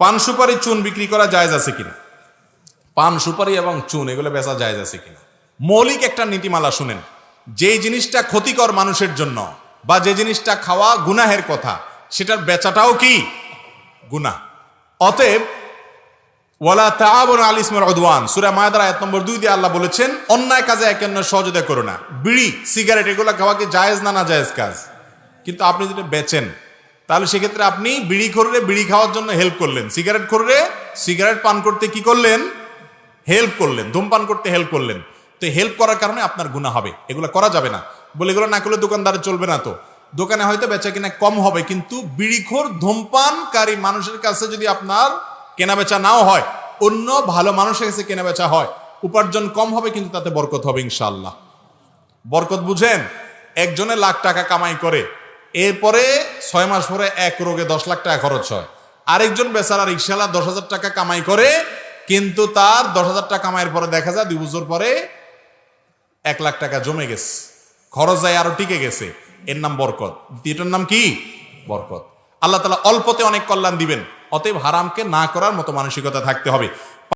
পান সুপারি চুন বিক্রি করা জায়েজ আছে কিনা? পান সুপারি এবং চুন এগুলো বেচা জায়েজ আছে কিনা? মৌলিক একটা নীতিমালা শুনেন, যেই জিনিসটা ক্ষতিকর মানুষের জন্য বা যে জিনিসটা খাওয়া গুনাহের কথা, সেটার বেচাটাও কি গুনাহ। অতএব ওয়ালা তাআবুনু আলাল ইসমি ওয়াল উদওয়ান, সূরা মায়েদার আয়াত নম্বর 2 দিয়ে আল্লাহ বলেছেন অন্যায় কাজে একে অন্যের সহযোগিতা করো না। বিড়ি সিগারেট এগুলো খাওয়া কি জায়েজ না না জায়েজ কাজ? কিন্তু আপনি যদি বেচেন তাহলে সেক্ষেত্রে আপনি বিড়ি খোররে বিড়ি খাওয়ার জন্য হেল্প করলেন, সিগারেট খোররে সিগারেট পান করতে কি করলেন? হেল্প করলেন, ধূমপান করতে হেল্প করলেন। তো হেল্প করার কারণে আপনার গুনাহ হবে, এগুলো করা যাবে না। বলে এগুলো না করলে দোকানদারে চলবে না। তো দোকানে হয়তো বেচা কিনা কম হবে, কিন্তু বিড়িখোর ধূমপানকারী মানুষের কাছে যদি আপনার কেনা বেচা নাও হয়, অন্য ভালো মানুষের কাছে কেনা বেচা হয়, উপার্জন কম হবে কিন্তু তাতে বরকত হবে ইনশাআল্লাহ। বরকত বুঝেন? একজনে লাখ টাকা কামাই করে, এরপরে 6 মাস পরে এক রোগে 10 লাখ টাকা খরচ হয়। আরেকজন বেচারা রিক্সাওয়ালা 10,000 টাকা কামাই করে, কিন্তু তার 10,000 টাকা কামাইয়ের পরে দেখা যায় 2 বছর পরে 1 লাখ টাকা জমে গেছে, খরচ যায় আরো টিকে গেছে। এর নাম বরকত। দ্বিতীয়টার নাম কি? বরকত। আল্লাহ তাআলা অল্পতে অনেক কল্যাণ দিবেন। অতএব হারামকে না করার মতো মানসিকতা থাকতে হবে।